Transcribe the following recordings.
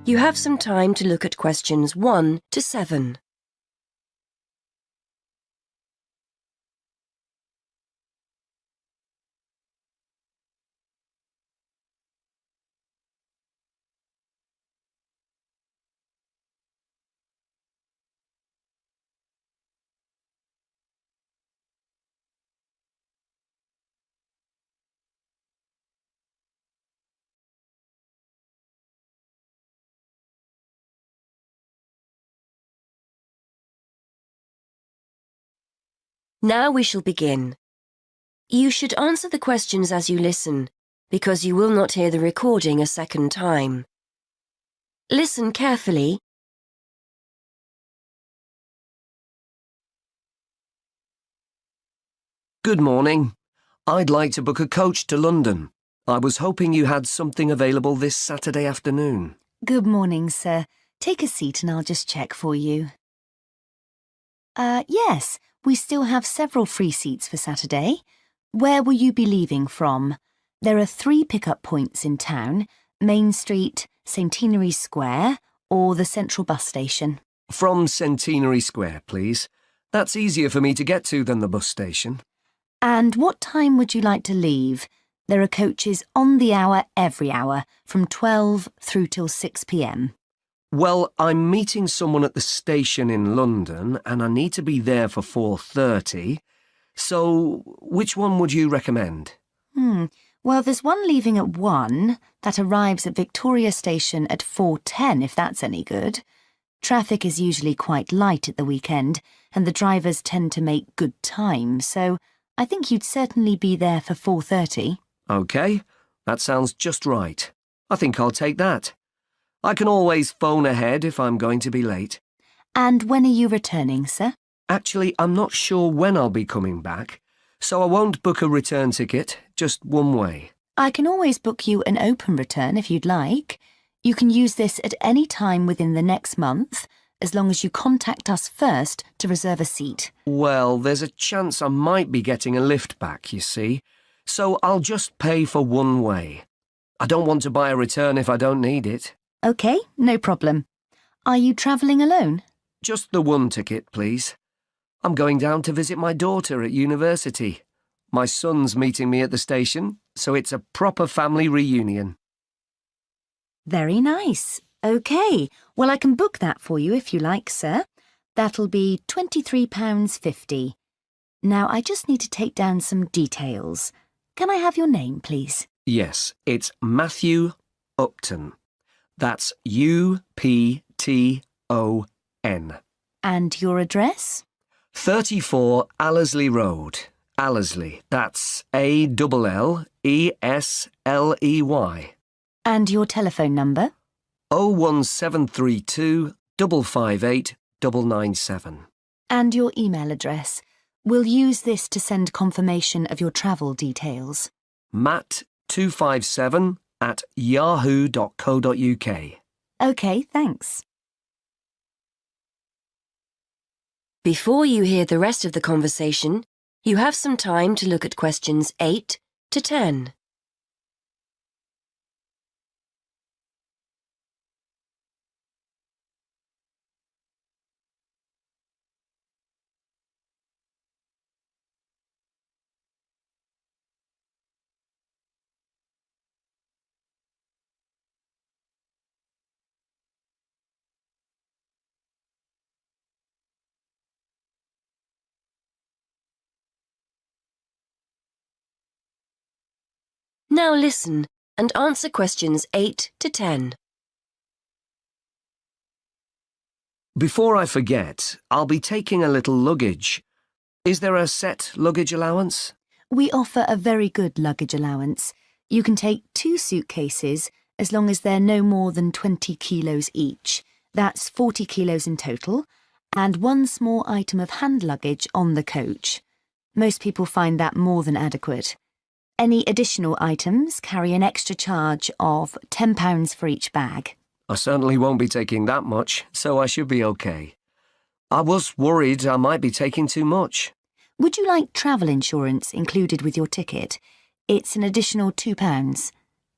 You have some time to look at questions 1 to 7. Now we shall begin. You should answer the questions as you listen, because you will not hear the recording a second time. Listen carefully. Good morning. I'd like to book a coach to London. I was hoping you had something available this Saturday afternoon. Good morning, sir. Take a seat and I'll just check for you. Yes, we still have several free seats for Saturday. Where will you be leaving from? There are 3 pickup points in town: Main Street, Centenary Square, or the Central Bus Station. From Centenary Square, please. That's easier for me to get to than the bus station. And what time would you like to leave? There are coaches on the hour every hour, from 12 through till 6 p.m. Well, I'm meeting someone at the station in London and I need to be there for 4:30. So, which one would you recommend? Well, there's one leaving at 1 that arrives at Victoria Station at 4:10, if that's any good. Traffic is usually quite light at the weekend and the drivers tend to make good time, so I think you'd certainly be there for 4:30. OK, that sounds just right. I think I'll take that. I can always phone ahead if I'm going to be late. And when are you returning, sir? Actually, I'm not sure when I'll be coming back, so I won't book a return ticket, just one way. I can always book you an open return if you'd like. You can use this at any time within the next month, as long as you contact us first to reserve a seat. Well, there's a chance I might be getting a lift back, you see, so I'll just pay for one way. I don't want to buy a return if I don't need it. OK, no problem. Are you travelling alone? Just the one ticket, please. I'm going down to visit my daughter at university. My son's meeting me at the station, so it's a proper family reunion. Very nice. OK, well, I can book that for you if you like, sir. That'll be £23.50. Now, I just need to take down some details. Can I have your name, please? Yes, it's Matthew Upton. That's U-P-T-O-N. And your address? 34 Allesley Road. Allesley, that's A-L-L-E-S-L-E-Y. And your telephone number? 01732 558 997. And your email address. We'll use this to send confirmation of your travel details. matt257@yahoo.co.uk. OK, thanks. Before you hear the rest of the conversation, you have some time to look at questions 8 to 10. Now listen and answer questions 8 to 10. Before I forget, I'll be taking a little luggage. Is there a set luggage allowance? We offer a very good luggage allowance. You can take 2 suitcases as long as they're no more than 20 kilos each. That's 40 kilos in total, and 1 small item of hand luggage on the coach. Most people find that more than adequate. Any additional items carry an extra charge of £10 for each bag. I certainly won't be taking that much, so I should be okay. I was worried I might be taking too much. Would you like travel insurance included with your ticket? It's an additional £2.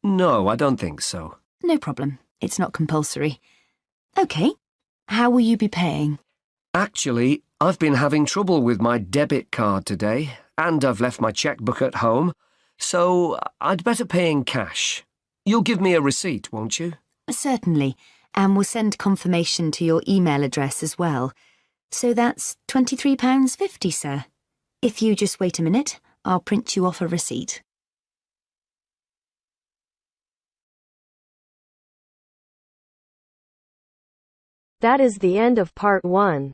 No, I don't think so. No problem. It's not compulsory. OK. How will you be paying? Actually, I've been having trouble with my debit card today, and I've left my checkbook at home, so I'd better pay in cash. You'll give me a receipt, won't you? Certainly, and we'll send confirmation to your email address as well. So that's £23.50, sir. If you just wait a minute, I'll print you off a receipt. That is the end of part 1.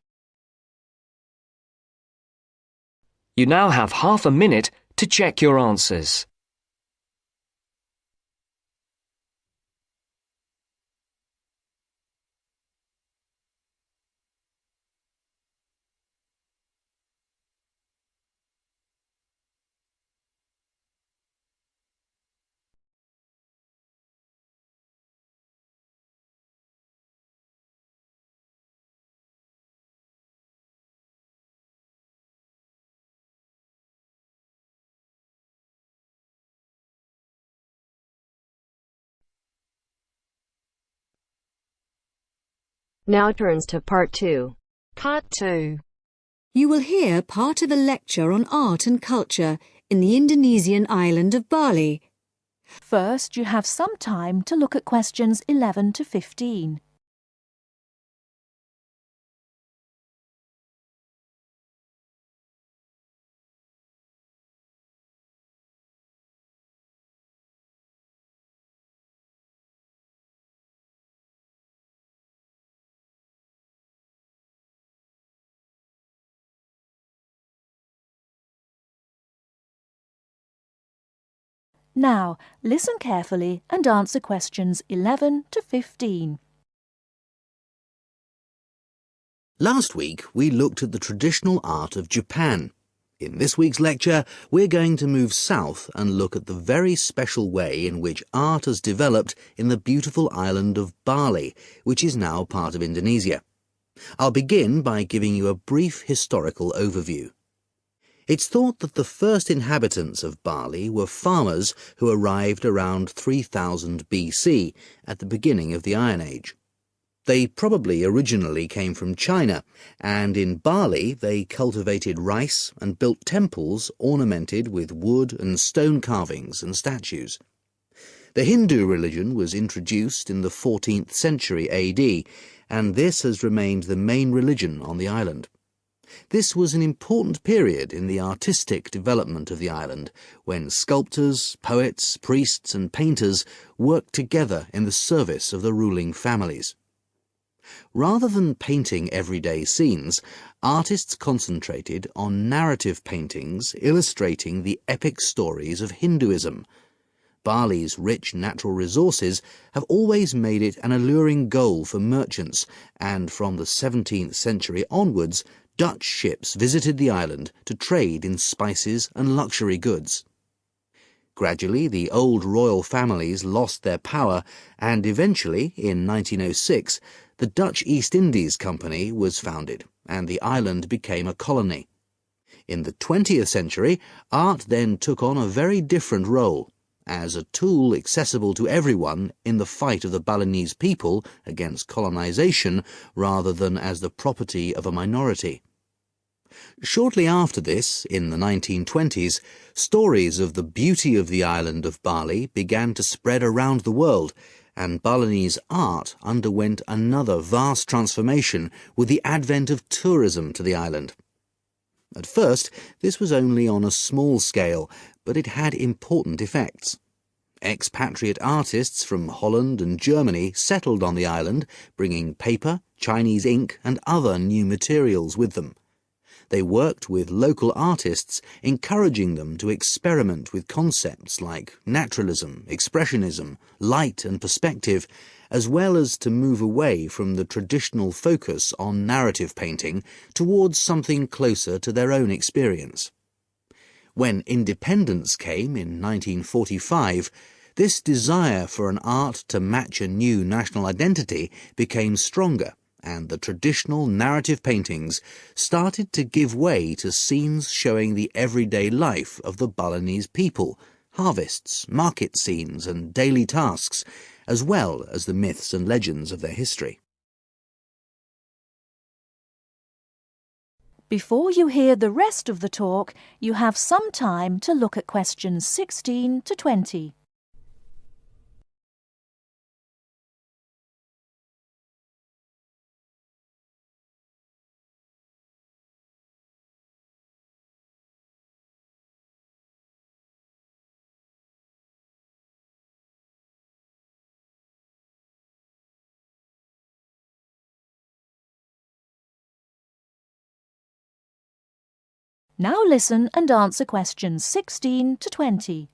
You now have half a minute to check your answers. Now turns to part 2. Part 2. You will hear part of a lecture on art and culture in the Indonesian island of Bali. First, you have some time to look at questions 11 to 15. Now, listen carefully and answer questions 11 to 15. Last week, we looked at the traditional art of Japan. In this week's lecture, we're going to move south and look at the very special way in which art has developed in the beautiful island of Bali, which is now part of Indonesia. I'll begin by giving you a brief historical overview. It's thought that the first inhabitants of Bali were farmers who arrived around 3000 BC, at the beginning of the Iron Age. They probably originally came from China, and in Bali they cultivated rice and built temples ornamented with wood and stone carvings and statues. The Hindu religion was introduced in the 14th century AD, and this has remained the main religion on the island. This was an important period in the artistic development of the island, when sculptors, poets, priests and painters worked together in the service of the ruling families. Rather than painting everyday scenes, artists concentrated on narrative paintings illustrating the epic stories of Hinduism. Bali's rich natural resources have always made it an alluring goal for merchants, and from the 17th century onwards, Dutch ships visited the island to trade in spices and luxury goods. Gradually, the old royal families lost their power, and eventually, in 1906, the Dutch East Indies Company was founded, and the island became a colony. In the 20th century, art then took on a very different role, as a tool accessible to everyone in the fight of the Balinese people against colonization, rather than as the property of a minority. Shortly after this, in the 1920s, stories of the beauty of the island of Bali began to spread around the world, and Balinese art underwent another vast transformation with the advent of tourism to the island. At first, this was only on a small scale, but it had important effects. Expatriate artists from Holland and Germany settled on the island, bringing paper, Chinese ink and other new materials with them. They worked with local artists, encouraging them to experiment with concepts like naturalism, expressionism, light and perspective, as well as to move away from the traditional focus on narrative painting towards something closer to their own experience. When independence came in 1945, This desire for an art to match a new national identity became stronger, and the traditional narrative paintings started to give way to scenes showing the everyday life of the Balinese people, harvests, market scenes and daily tasks, as well as the myths and legends of their history. Before you hear the rest of the talk, you have some time to look at questions 16 to 20. Now listen and answer questions 16 to 20.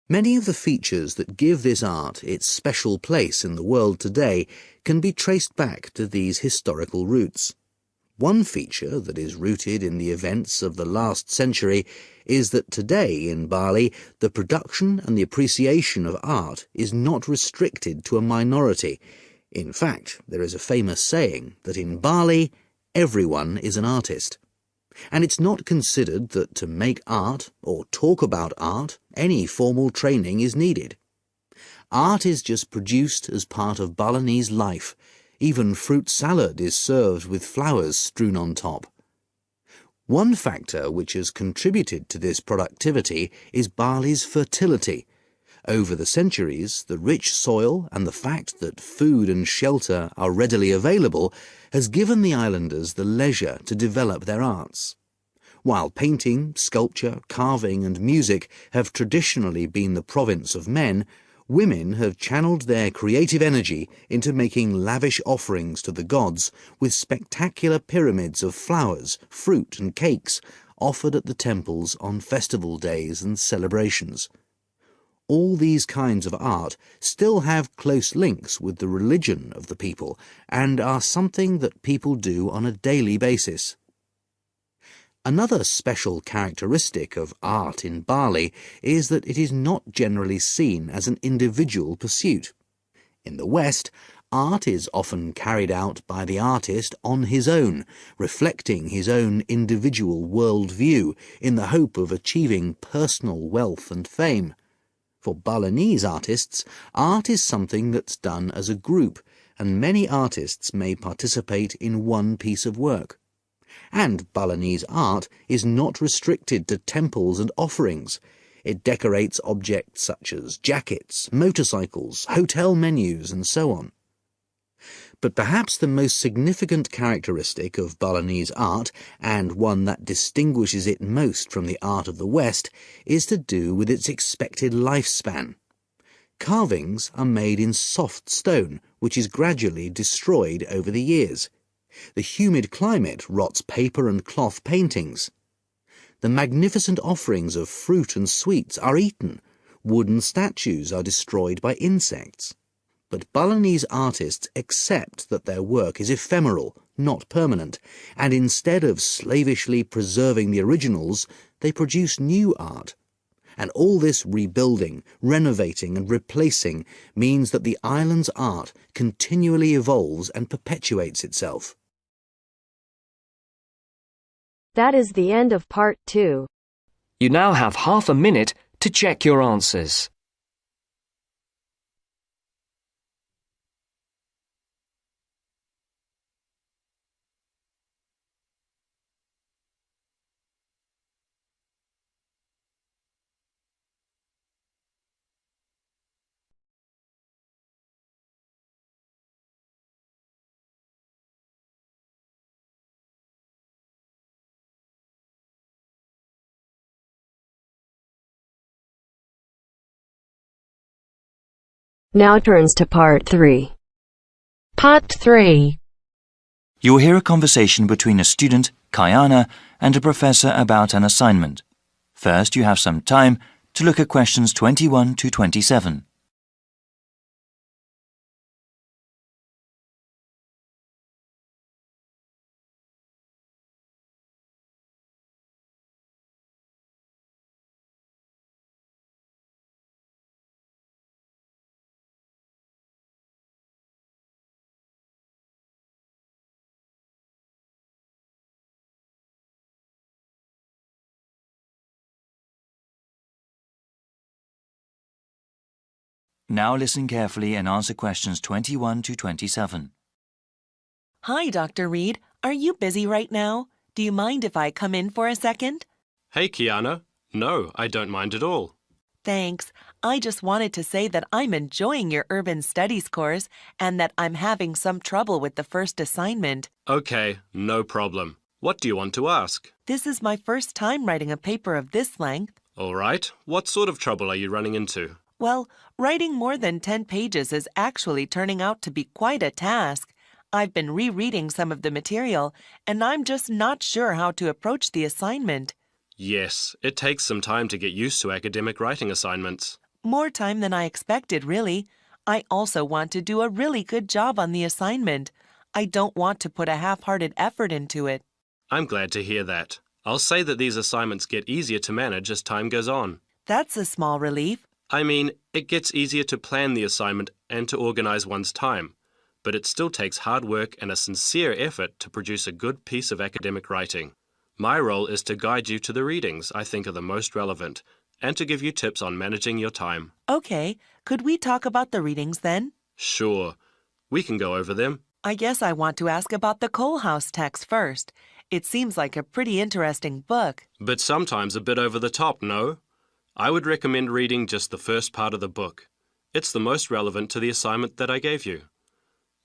Many of the features that give this art its special place in the world today can be traced back to these historical roots. One feature that is rooted in the events of the last century is that today in Bali, the production and the appreciation of art is not restricted to a minority. In fact, there is a famous saying that in Bali, everyone is an artist. And it's not considered that to make art or talk about art, any formal training is needed. Art is just produced as part of Balinese life. Even fruit salad is served with flowers strewn on top. One factor which has contributed to this productivity is Bali's fertility. Over the centuries, the rich soil and the fact that food and shelter are readily available has given the islanders the leisure to develop their arts. While painting, sculpture, carving and music have traditionally been the province of men, women have channeled their creative energy into making lavish offerings to the gods with spectacular pyramids of flowers, fruit and cakes offered at the temples on festival days and celebrations. All these kinds of art still have close links with the religion of the people and are something that people do on a daily basis. Another special characteristic of art in Bali is that it is not generally seen as an individual pursuit. In the West, art is often carried out by the artist on his own, reflecting his own individual worldview in the hope of achieving personal wealth and fame. For Balinese artists, art is something that's done as a group, and many artists may participate in one piece of work. And Balinese art is not restricted to temples and offerings. It decorates objects such as jackets, motorcycles, hotel menus, and so on. But perhaps the most significant characteristic of Balinese art, and one that distinguishes it most from the art of the West, is to do with its expected lifespan. Carvings are made in soft stone, which is gradually destroyed over the years. The humid climate rots paper and cloth paintings. The magnificent offerings of fruit and sweets are eaten. Wooden statues are destroyed by insects. But Balinese artists accept that their work is ephemeral, not permanent, and instead of slavishly preserving the originals, they produce new art. And all this rebuilding, renovating and replacing means that the island's art continually evolves and perpetuates itself. That is the end of part 2. You now have half a minute to check your answers. Now turns to part 3. Part 3. You will hear a conversation between a student, Kayana, and a professor about an assignment. First, you have some time to look at questions 21 to 27. Now listen carefully and answer questions 21 to 27. Hi, Dr. Reed. Are you busy right now? Do you mind if I come in for a second? Hey, Kiana. No, I don't mind at all. Thanks. I just wanted to say that I'm enjoying your urban studies course and that I'm having some trouble with the first assignment. Okay, no problem. What do you want to ask? This is my first time writing a paper of this length. All right, what sort of trouble are you running into? Well, writing more than 10 pages is actually turning out to be quite a task. I've been rereading some of the material, and I'm just not sure how to approach the assignment. Yes, it takes some time to get used to academic writing assignments. More time than I expected, really. I also want to do a really good job on the assignment. I don't want to put a half-hearted effort into it. I'm glad to hear that. I'll say that these assignments get easier to manage as time goes on. That's a small relief. I mean, it gets easier to plan the assignment and to organize one's time, but it still takes hard work and a sincere effort to produce a good piece of academic writing. My role is to guide you to the readings I think are the most relevant and to give you tips on managing your time. Okay, could we talk about the readings then? Sure, we can go over them. I guess I want to ask about the Coal House text first. It seems like a pretty interesting book. But sometimes a bit over the top, no? I would recommend reading just the first part of the book. It's the most relevant to the assignment that I gave you.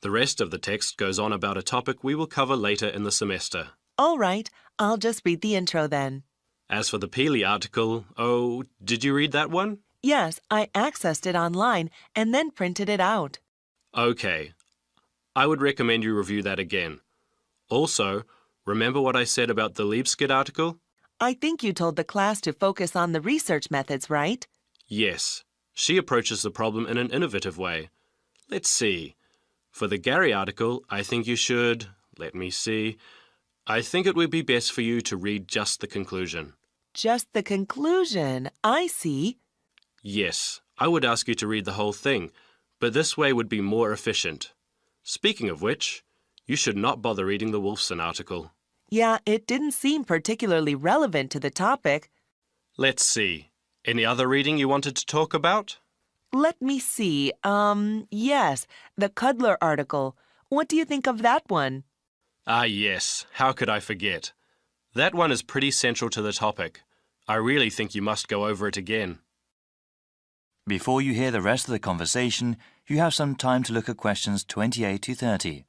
The rest of the text goes on about a topic we will cover later in the semester. All right, I'll just read the intro then. As for the Peely article, oh, did you read that one? Yes, I accessed it online and then printed it out. Okay. I would recommend you review that again. Also, remember what I said about the Liebskid article? I think you told the class to focus on the research methods, right? Yes. She approaches the problem in an innovative way. Let's see. For the Gary article, I think you should... Let me see. I think it would be best for you to read just the conclusion. Just the conclusion. I see. Yes, I would ask you to read the whole thing, but this way would be more efficient. Speaking of which, you should not bother reading the Wolfson article. Yeah, it didn't seem particularly relevant to the topic. Let's see. Any other reading you wanted to talk about? Let me see. Yes, the Cudler article. What do you think of that one? Ah, yes. How could I forget? That one is pretty central to the topic. I really think you must go over it again. Before you hear the rest of the conversation, you have some time to look at questions 28 to 30.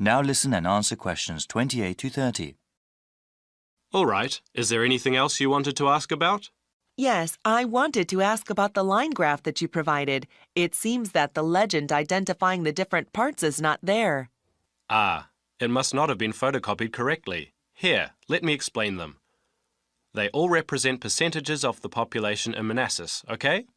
Now listen and answer questions 28 to 30. All right. Is there anything else you wanted to ask about? Yes, I wanted to ask about the line graph that you provided. It seems that the legend identifying the different parts is not there. Ah, it must not have been photocopied correctly. Here, let me explain them. They all represent percentages of the population in Manassas, okay?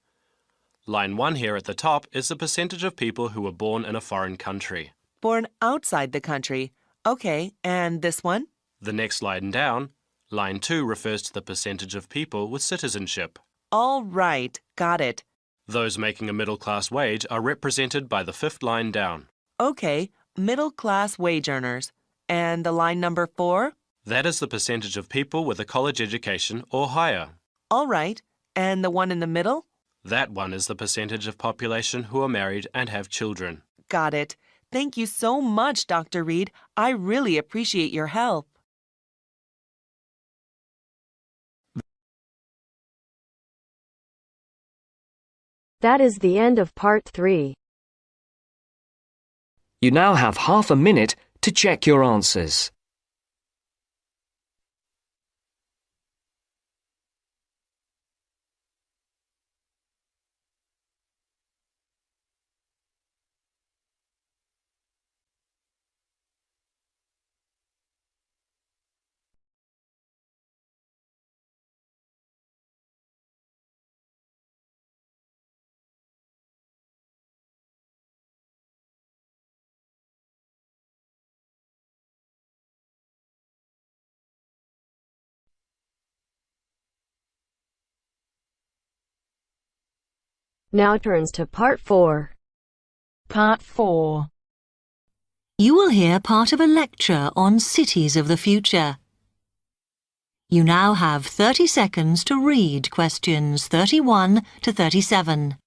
Line 1 here at the top is the percentage of people who were born in a foreign country. Born outside the country. Okay, and this one? The next line down, line 2 refers to the percentage of people with citizenship. All right, got it. Those making a middle-class wage are represented by the fifth line down. Okay, middle-class wage earners. And the line number 4? That is the percentage of people with a college education or higher. All right, and the one in the middle? That one is the percentage of population who are married and have children. Got it. Thank you so much, Dr. Reed. I really appreciate your help. That is the end of part 3. You now have half a minute to check your answers. Now turns to Part 4. Part 4. You will hear part of a lecture on cities of the future. You now have 30 seconds to read questions 31 to 37.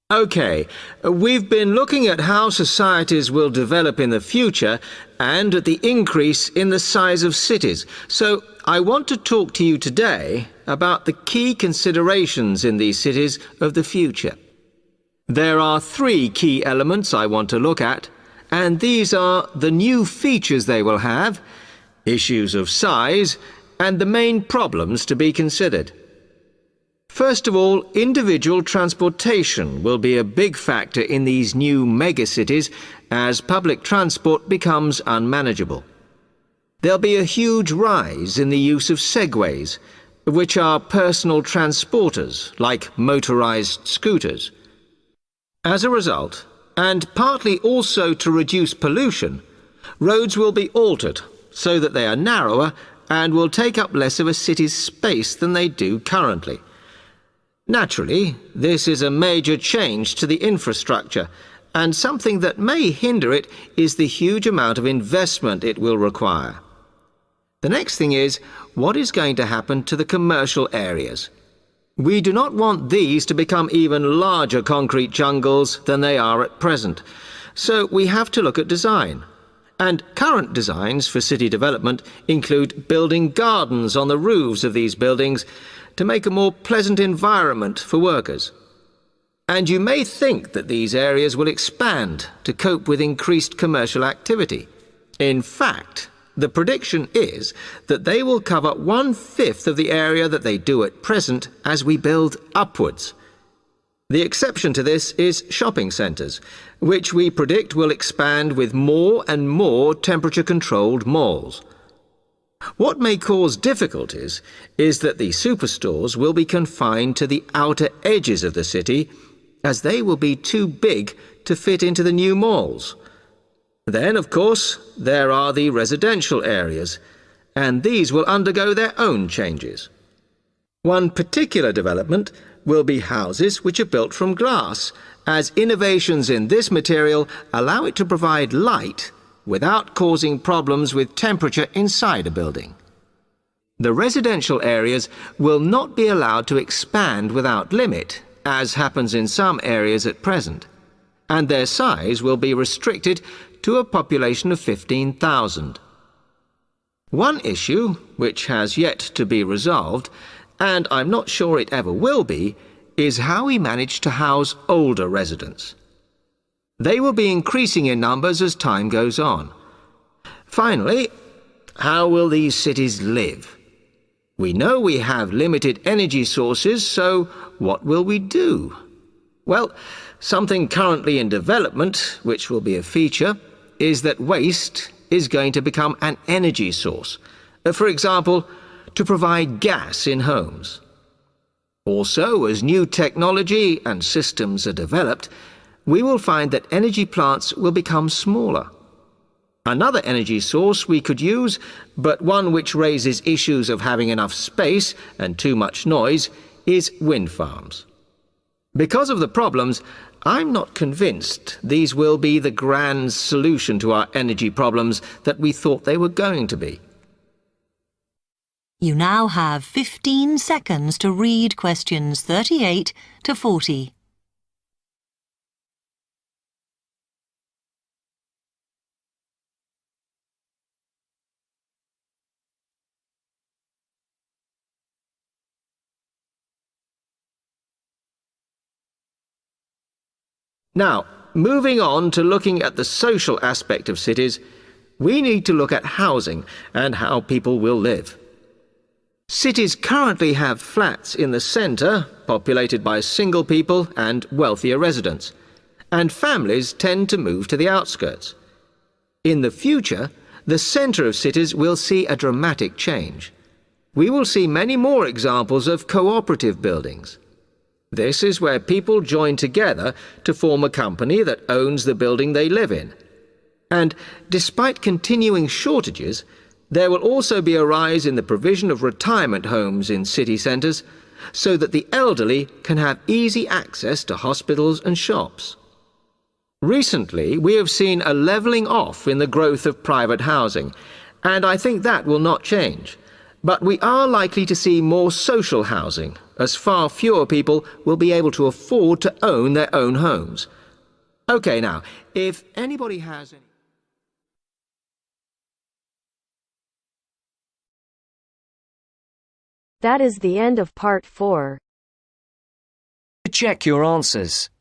OK, we've been looking at how societies will develop in the future and at the increase in the size of cities. So I want to talk to you today about the key considerations in these cities of the future. There are 3 key elements I want to look at, and these are the new features they will have, issues of size, and the main problems to be considered. First of all, individual transportation will be a big factor in these new megacities as public transport becomes unmanageable. There'll be a huge rise in the use of segways, which are personal transporters like motorized scooters. As a result, and partly also to reduce pollution, roads will be altered so that they are narrower and will take up less of a city's space than they do currently. Naturally, this is a major change to the infrastructure, and something that may hinder it is the huge amount of investment it will require. The next thing is, what is going to happen to the commercial areas? We do not want these to become even larger concrete jungles than they are at present, so we have to look at design. And current designs for city development include building gardens on the roofs of these buildings to make a more pleasant environment for workers. And you may think that these areas will expand to cope with increased commercial activity. In fact, the prediction is that they will cover 1/5 of the area that they do at present as we build upwards. The exception to this is shopping centres, which we predict will expand with more and more temperature-controlled malls. What may cause difficulties is that the superstores will be confined to the outer edges of the city, as they will be too big to fit into the new malls. Then, of course, there are the residential areas, and these will undergo their own changes. One particular development will be houses which are built from glass, as innovations in this material allow it to provide light without causing problems with temperature inside a building. The residential areas will not be allowed to expand without limit, as happens in some areas at present, and their size will be restricted to a population of 15,000. One issue, which has yet to be resolved, and I'm not sure it ever will be, is how we manage to house older residents. They will be increasing in numbers as time goes on. Finally, how will these cities live? We know we have limited energy sources, so what will we do? Well, something currently in development, which will be a feature, is that waste is going to become an energy source. For example, to provide gas in homes. Also, as new technology and systems are developed, we will find that energy plants will become smaller. Another energy source we could use, but one which raises issues of having enough space and too much noise, is wind farms. Because of the problems, I'm not convinced these will be the grand solution to our energy problems that we thought they were going to be. You now have 15 seconds to read questions 38 to 40. Now, moving on to looking at the social aspect of cities, we need to look at housing and how people will live. Cities currently have flats in the centre, populated by single people and wealthier residents, and families tend to move to the outskirts. In the future, the centre of cities will see a dramatic change. We will see many more examples of cooperative buildings. This is where people join together to form a company that owns the building they live in. And despite continuing shortages, there will also be a rise in the provision of retirement homes in city centres so that the elderly can have easy access to hospitals and shops. Recently, we have seen a levelling off in the growth of private housing, and I think that will not change. But we are likely to see more social housing, as far fewer people will be able to afford to own their own homes. OK, now, if anybody has any... That is the end of part 4. Check your answers.